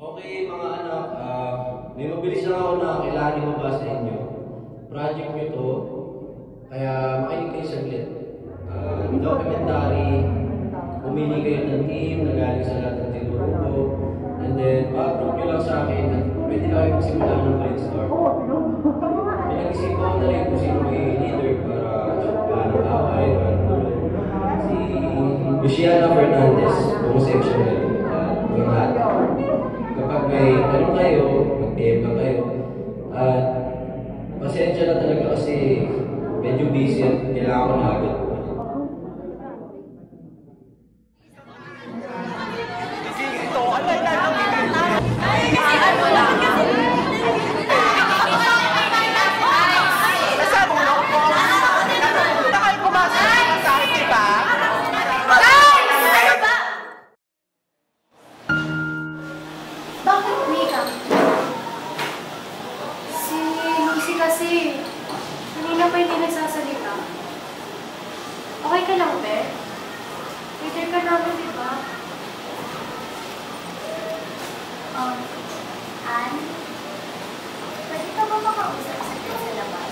Okay mga anak, may mabilis lang ako na kailangan ibaba sa inyo. Project nyo to, kaya makinig kayo saglit. Documentary, pumili kayo ng team na galing sa lahat ng tinuro ko. And then, pa-approve nyo lang sa akin at pwede na kayo magsimula ng brainstorm. Pinag-isipan ko na rin kung sino may leader para paano away, paano tulong. Si Luciana Fernandez, homosexual, may lahat. Kapag may tanong kayo, mag-DM lang kayo. At pasensya na talaga kasi medyo busy at kailangan ko na agad. Kasi, kanina pa hindi nagsasalita. Okay ka lang, be? Waiter ka namin, di ba? Ann? Pwede ka ba makausap sa labas?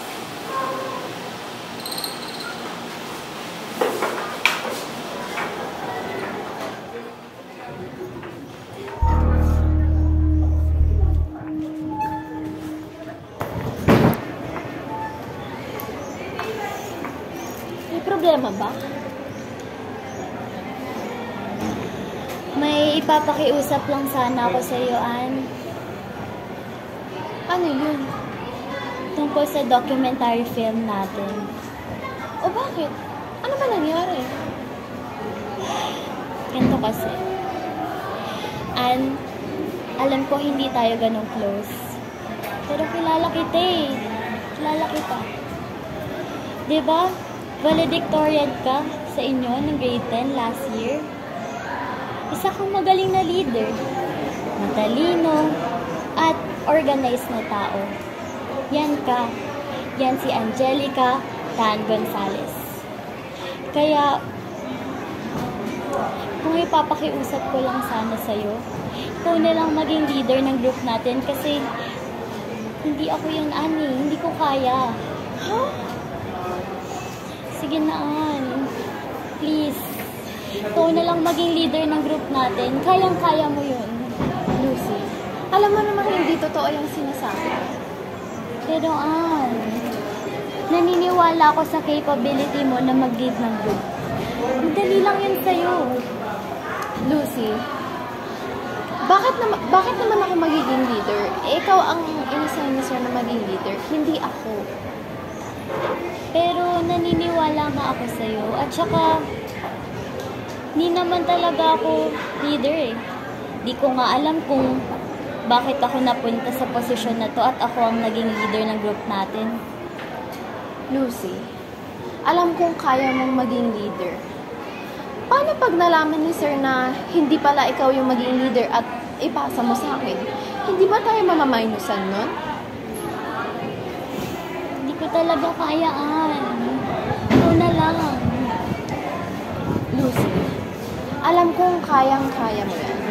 Problema ba? May ipapakiusap lang sana ako sa iyo, Ann. Ano yun? Tungkol sa documentary film natin. O bakit? Ano ba nangyari? Ganito kasi. Ann, alam ko hindi tayo ganun close. Pero kilala kita eh. Kilala kita. Diba? Valedictorian ka sa inyo ng grade 10 last year. Isa kang magaling na leader, matalino, at organized na tao. Yan ka. Yan si Angelica Tan Gonzalez. Kaya, kung ipapakiusap ko lang sana sa'yo, ikaw na lang maging leader ng group natin kasi hindi ako yung ani, hindi ko kaya. Huh? Sige na, Ann. Please. Ikaw na lang maging leader ng group natin. Kayang-kaya mo yun. Lucy, alam mo naman hindi totoo yung sinasabi. Pero, Ann, naniniwala ako sa capability mo na mag-lead ng group. Madali lang yun sa'yo. Lucy, bakit naman ako magiging leader? Ikaw ang in-assign ni sir na maging leader, hindi ako. Pero naniniwala nga ako sa'yo. At saka, hindi naman talaga ako leader eh. Di ko nga alam kung bakit ako napunta sa posisyon na to at ako ang naging leader ng group natin. Lucy, alam kong kaya mong maging leader. Paano pag nalaman ni sir na hindi pala ikaw yung maging leader at ipasa mo sa akin? Hindi ba tayo mamamainusan nun? Ko talaga kayaan. Ikaw na lang. Lucy, alam kong kayang-kaya mo yan.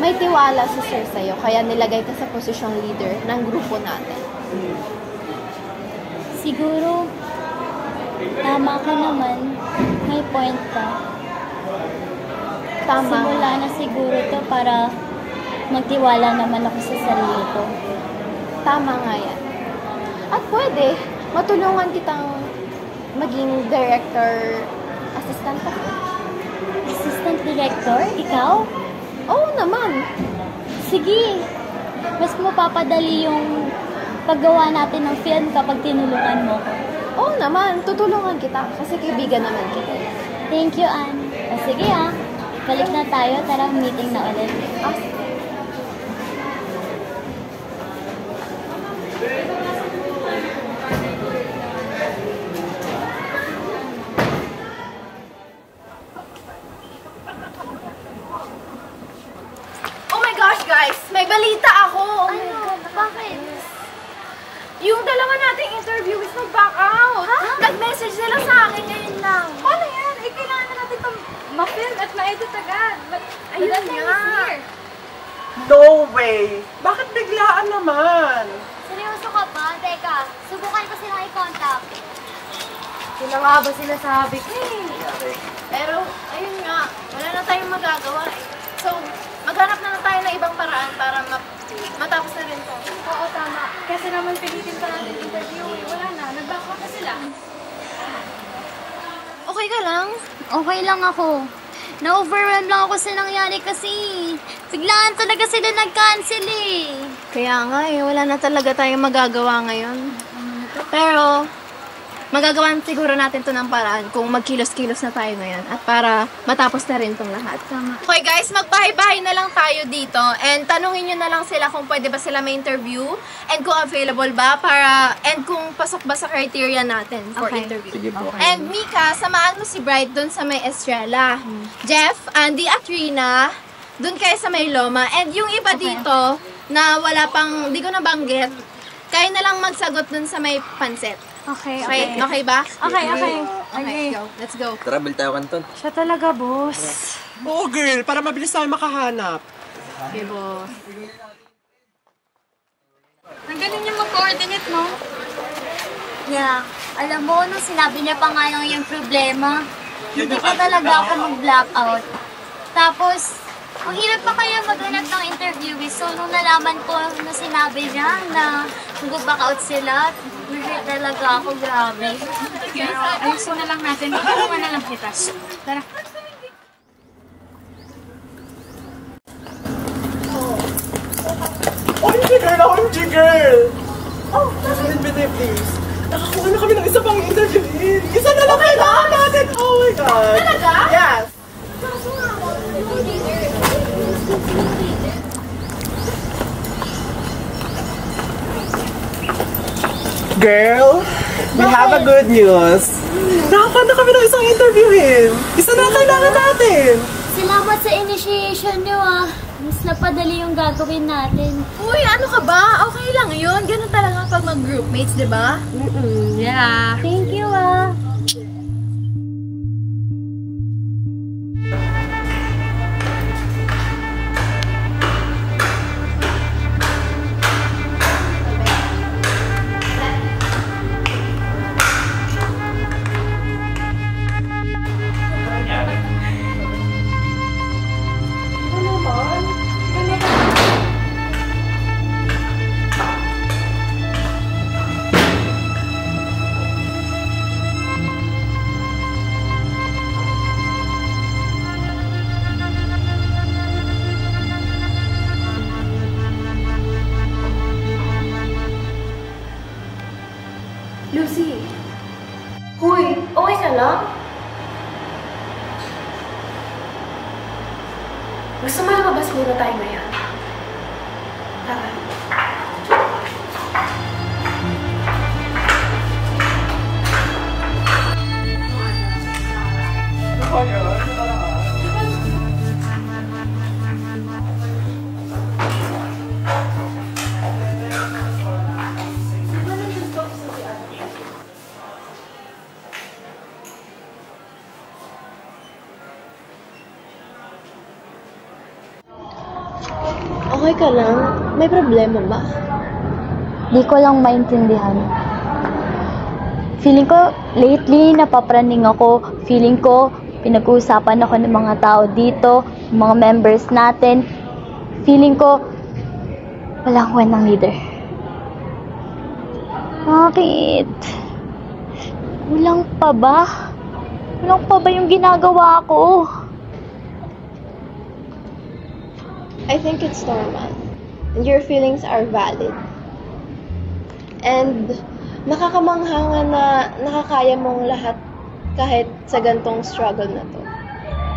May tiwala si sir sa'yo, kaya nilagay ka sa posisyong leader ng grupo natin. Siguro, tama ka naman. May point ka. Tama. Simula na siguro to para magtiwala naman ako sa sarili ko. Tama nga yan. At pwede, matulungan kitang maging director assistant ako. Assistant director? Ikaw? Oo naman. Sige. Mas mapapadali yung paggawa natin ng film kapag tinulungan mo ko. Oo naman. Tutulungan kita kasi kaibigan naman kita. Thank you, Ann. O sige balik na tayo. Tara, meeting na ulit. May balita ako! Ano? Bakit? Yung dalawa nating interviewees mag-back out. Ha? Nag-message sila sa akin ngayon lang. Paano yan? Eh, kailangan na natin itong ma-film at ma-edit agad. Ayun nga. No way. Bakit biglaan naman? Seryoso ka ba? Teka, subukan ko silang i-contact. Sila nga ba sinasabi ko eh. Pero, ayun nga, wala na tayong magagawa eh. So, maghanap na lang tayo ng ibang paraan para matapos na rin to. Oo, tama. Kasi naman pilitin pa natin interview. Wala na, nag-backup na sila. Okay ka lang? Okay lang ako. Na-overwhelm lang ako sa nangyari kasi. Biglaan talaga sila nag-cancel eh. Kaya nga eh, wala na talaga tayong magagawa ngayon. Pero, magagawa siguro natin to ng paraan kung magkilos-kilos na tayo ngayon at para matapos na rin tong lahat. Okay guys, magbahay-bahay na lang tayo dito and tanungin nyo na lang sila kung pwede ba sila may interview and kung available ba and kung pasok ba sa criteria natin for interview. Sige po. And Mika, samaan mo si Bright dun sa may Estrella. Jeff, Andy at Rina, dun kayo sa may Loma. And yung iba dito na wala pang, di ko nabanggit, kayo na lang magsagot dun sa may Pansit. Okay. Okay ba? Okay. Go. Let's go. Travel tayo, Kanton. Siya talaga, boss. Oo, girl. Para mabilis tayo makahanap. Okay, boss. Ang galing niya mag-coordinate, no? Yeah. Alam mo, nung sinabi niya pa nga lang yung problema, hindi pa talaga ako mag-blackout. Tapos, ang hirap pa kaya maghanap ng interview. So, nung nalaman ko na sinabi niya na mag-blackout sila, nag-hurt talaga ako, grabe. Pero ayusin na lang natin. Tulungan na lang kita. Tara. OMG girl! Oh, please. Nakakuha na kami ng isa pang interview. Isa na lang kailangan natin. Oh my God. Talaga? Yes. Girl, we have a good news. Nakakuha na kami ng isang interviewin. Isa na kailangan natin. Salamat sa initiation niyo, ah. Mas napadali yung gagawin natin. Uy, ano ka ba? Okay lang yun. Ganun talaga pag mag-groupmates, di ba? Yeah. Thank you, ah. Lucy. Huy, okay ka lang? Gusto mo lumabas muna tayo ngayon? Tara. Okay ka lang? May problema ba? Di ko lang maintindihan. Feeling ko, lately, napapraning ako. Feeling ko, pinag-uusapan ako ng mga tao dito, mga members natin. Feeling ko, wala akong kwentang leader. Bakit? Walang pa ba? Walang pa ba yung ginagawa ko? I think it's normal. And your feelings are valid. And nakakamangha nga na nakakaya mong lahat kahit sa gantong struggle na to.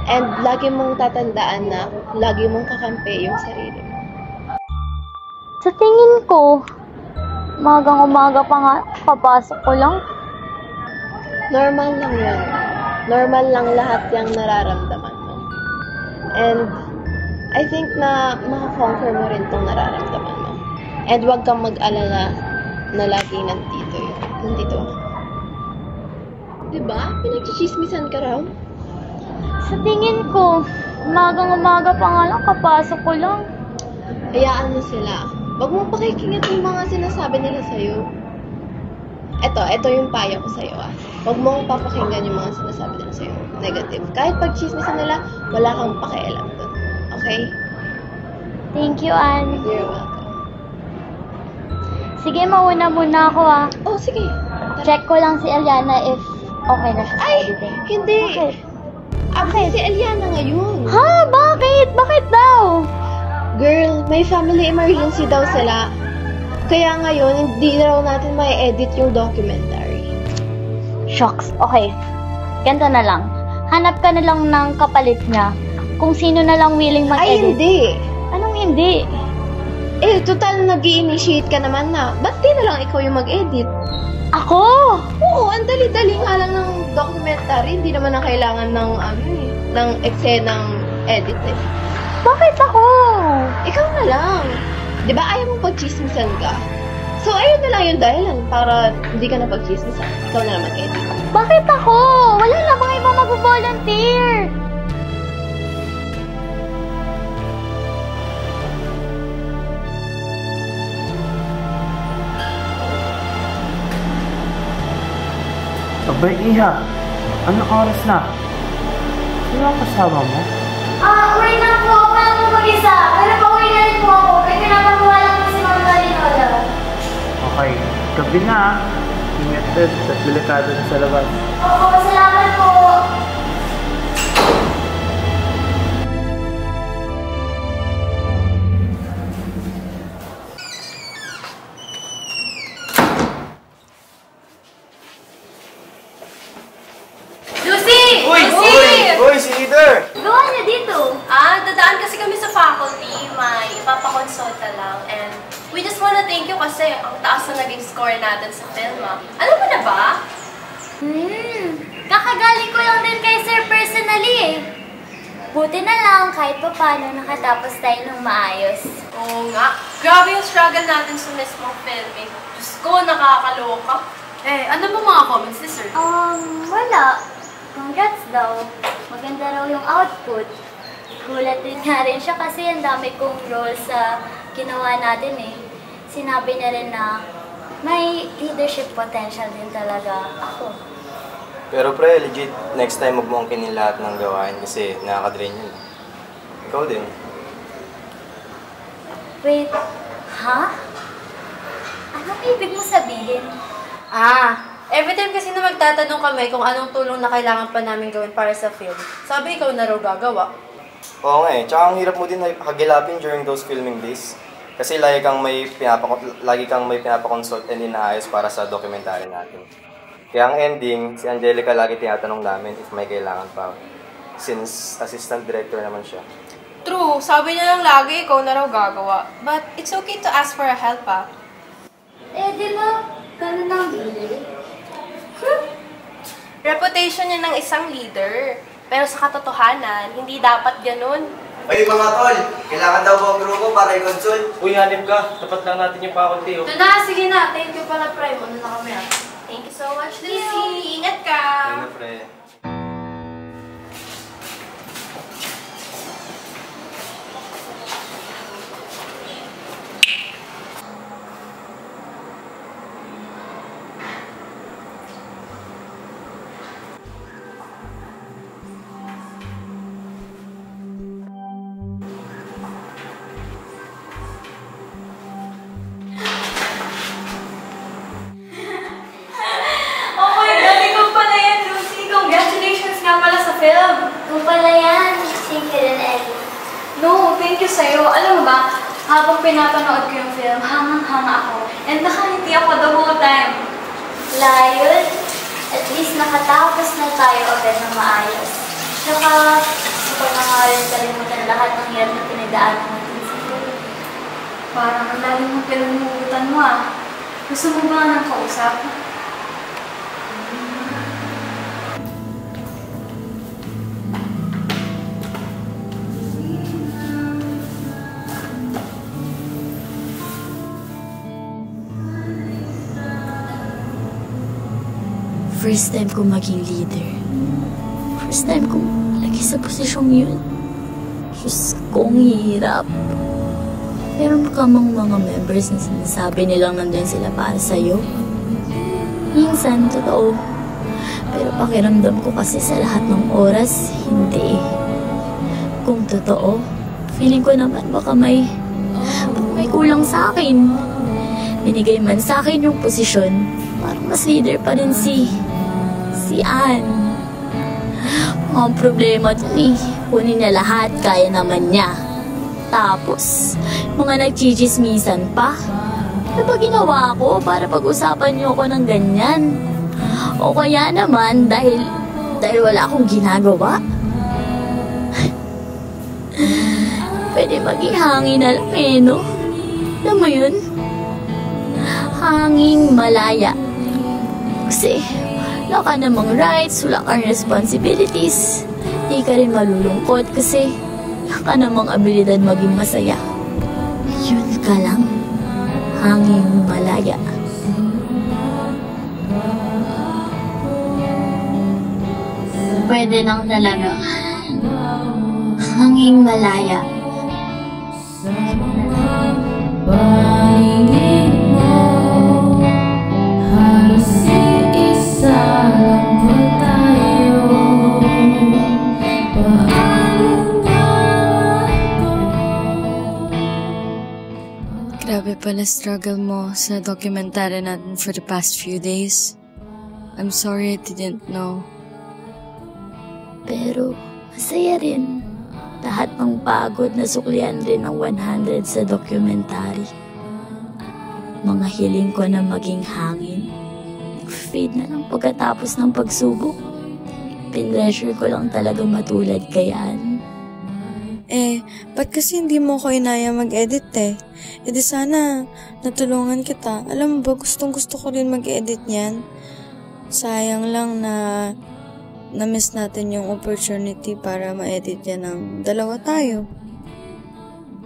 And lagi mong tatandaan na lagi mong kakampi yung sarili mo. Sa tingin ko, umagang-umaga pa nga, papasok ko lang. Normal lang yun. Normal lang lahat yung nararamdaman mo. And I think na makakonquer mo rin tong nararamdaman mo. And huwag kang mag-alala na lagi nandito yun. Nandito ako. Diba? Pinagchichismisan ka raw? Sa tingin ko, umagang-umaga pa nga lang, kapasok ko lang. Hayaan mo sila. Huwag mong pakikingit yung mga sinasabi nila sa'yo. Ito yung payo ko sa'yo ah. Huwag mong papakinggan yung mga sinasabi nila sa'yo. Negative. Kahit pag-chismisan nila, wala kang pakialam dun. Okay? Thank you, Ann. You're welcome. Sige, mauna muna ako ah. Oh, sige. Check ko lang si Eliana if okay na siya sa Ay, editing. hindi. Bakit? Absent si Eliana ngayon. Ha? Bakit? Bakit daw? Girl, may family emergency daw sila. Kaya ngayon, hindi raw natin may edit yung documentary. Shucks. Okay. Ganito na lang. Hanap ka na lang ng kapalit niya. Kung sino na lang willing Ay, mag-edit. hindi. Anong hindi? Eh, total nag-i-initiate ka naman na. Ba't di na lang ikaw yung mag-edit? Ako? Oo, ang dali-dali nga lang ng documentary. Hindi naman na kailangan ng, ng eksenang edit eh. Bakit ako? Ikaw na lang. Di ba ayaw mong pagchismisan ka? So, ayun na lang yung dahilan para hindi ka na pagchismisan. Ikaw na lang mag-edit. Bakit ako? Wala na bang iba mag-volunteer? Abay, Iha. Anong oras na? Sino ang kasama mo? Uwi na po ako lang po mag-isa. Pero pauwi na rin po ako. Kaya pinapakuha lang po si Mama Marinola. Okay. Gabi na ah. Ingat din. At delikado na sa labas. Opo, salamat po. Lucy! Uy, si Leader! Gawa niya dito. Dadaan kasi kami sa faculty, may ipapakonsulta lang, and we just wanna thank you kasi ang taas na naging score natin sa film, Alam mo na ba? Kakagaling ko lang din kay Sir personally eh. Buti na lang kahit pa paano nakatapos tayo ng maayos. Oo nga. Grabe yung struggle natin sa mismong film, eh. Diyos ko, nakakaloka. Ano ba mga comments ni Sir? Wala. Congrats daw. Maganda raw yung output. Gulat din nga rin siya kasi ang dami kong role sa ginawa natin eh. Sinabi niya rin na may leadership potential din talaga ako. Pero pre, legit, next time huwag mo angkinin lahat ng gawain kasi nakaka-drain yun. Ikaw din. Wait, ha? Anong ibig mo sabihin? Every time kasi na magtatanong kami kung anong tulong na kailangan pa namin gawin para sa film, sabi ikaw na raw gagawa. Oo nga eh, tsaka ang hirap mo din hagilapin during those filming days. Kasi lagi kang may pinapakonsult and inaayos para sa documentary natin. Kaya ang ending, si Angelica lagi tinatanong namin if may kailangan pa. Since assistant director naman siya. True, sabi niya lang lagi ikaw na raw gagawa. But it's okay to ask for a help, Di ba? Ganun ang bili. Reputation niya ng isang leader. Pero sa katotohanan, hindi dapat ganun. Ay mga tol, kailangan daw po ang grupo para i-consult. Uy, hanip ka. Tapat lang natin yung faculty. Ito na, sige na. Thank you pala, Pre. Muna na kami, Thank you so much, Lucy. Ingat ka. Ano pre? Kung pala yan, thank you rin, Ellie. No, thank you sa'yo. Alam mo ba, habang pinapanood ko yung film, hangang-hanga ako. And nakangiti ako the whole time. Layon, at least nakatapos na tayo agad ng maayos. Tsaka, gusto ko na nga rin kalimutan lahat ng hirap na pinagdaanan natin sa film. Parang ang lalim mong pinanungutan mo Gusto mo ba ng kausap? First time ko maging leader. First time ko lagi sa posisyong yun. Diyos ko, ang hirap. Meron ka mang mga members na sinasabi nilang nandun sila para sa'yo? Minsan, totoo. Pero pakiramdam ko kasi sa lahat ng oras, hindi. Kung totoo, feeling ko naman baka may kulang sa akin. Binigay man sa akin yung posisyon, parang mas leader pa rin si Anne. Ang problema dun kunin niya lahat, kaya naman niya. Tapos, mga nagchichismisan pa. Ano ba ginawa ko para pag-usapan niyo ako ng ganyan? O kaya naman dahil wala akong ginagawa? Pwede maging hangin na lang no? Alam mo yun? Hanging malaya. Kasi wala ka namang rights, wala kang responsibilities. Di ka rin malulungkot kasi wala ka namang abilidad maging masaya. Yun ka lang. Hanging malaya. Pwede lang talaga. Hanging malaya. Paligid mo, halos iisa lang ba tayo? Paano ba ako? Grabe pala struggle mo sa documentary natin for the past few days. I'm sorry I didn't know. Pero masaya rin. Lahat ng pagod na suklian rin ng 100 sa documentary. Mga hiling ko na maging hangin. Nag-fade na lang pagkatapos ng pagsubok. Pinressure ko lang talaga matulad kay Anne. Ba't kasi hindi mo ko inaya mag-edit eh? E di sana natulungan kita. Alam mo ba, gustong gusto ko rin mag-edit niyan. Sayang lang na-miss natin yung opportunity para ma-edit yan ng dalawa tayo.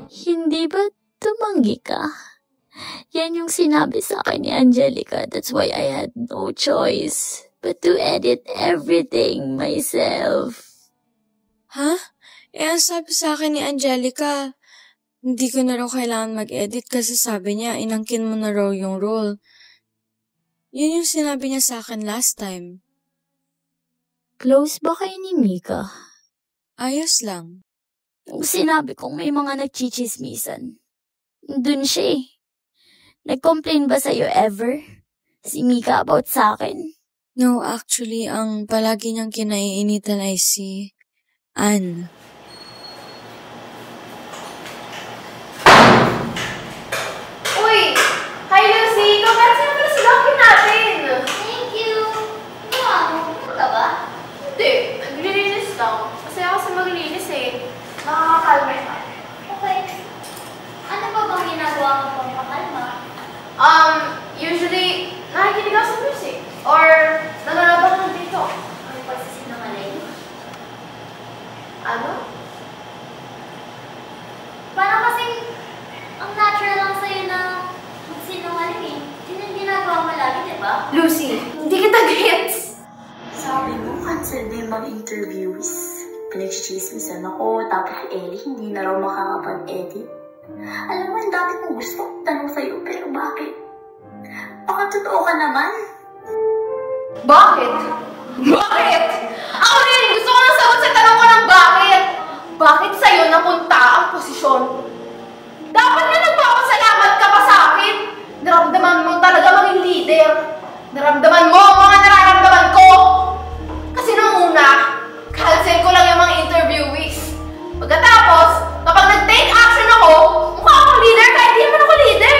Hindi ba tumanggi ka? Yan yung sinabi sa akin ni Angelica. That's why I had no choice but to edit everything myself. Ha? Ang sabi sa akin ni Angelica, hindi ko na raw kailangan mag-edit kasi sabi niya, inangkin mo na raw yung role. Yun yung sinabi niya sa akin last time. Close ba kayo ni Mika? Ayos lang. Sinabi kong may mga nagchichismisan. Dun siya eh. Nag-complain ba sa'yo ever? Si Mika about sa akin? No, actually, ang palagi niyang kinaiinitan ay si Anne. Uy! Hi, Lucy! Congrats na pala sa docu natin! Thank you! Ano ka ba? Hindi. Naglilinis lang. Kasi ako sa maglinis eh. Nakakakalma ka. Okay. Ano ba bang ginagawa mo pang pakalma? Usually, nakikinig ako sa music. Or, nanonood ako ng TikTok. Ano pa sa sinungaling? Ano? Parang kasing ang natural lang sa'yo na magsinungaling eh. Yun yung ginagawa mo lagi, di ba? Lucy, hindi kita gets! Sabi mo, cancel din mga interviews. Pinag-chismisan ako, tapos si Ellie hindi na raw makakapag-edit. Alam mo, ang dami kong gusto tanong sa'yo, pero bakit? Baka totoo ka naman? Bakit? Bakit? Ako rin! Gusto ko nang sagot sa tanong ko ng bakit! Bakit sa'yo napunta ang posisyon? Dapat na nagpapasalamat ka pa sa akin! Naramdaman mo talaga maging leader! Naramdaman mo ang mga nararamdaman ko! Kasi nung una, cancel ko lang yung mga interviewees. Pagkatapos, kapag nag-take action ako, mukha akong leader kahit hindi naman ako leader!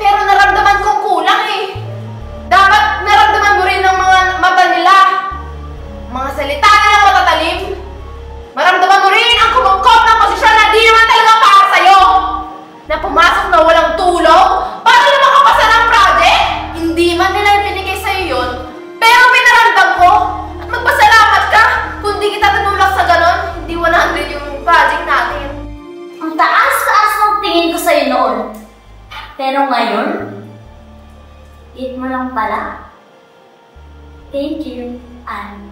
Pero naramdaman kong kulang eh. Dapat naramdaman mo rin ang mga mata nila. Mga salita nilang matatalim. Maramdaman mo rin ang kumangkot ng posisyon na di naman talaga para sa'yo. Na pumasok na walang tulong para lang makapasa ng project. Hindi man nila binigay sa'yo yun. Pero pinaramdam ko. At magpasalamat ka. Kung di kita tinulak sa ganon, hindi 100 yung project natin. Ang taas-taas ng tingin ko sa'yo noon. Pero ngayon, hit mo lang pala. Thank you, Anne.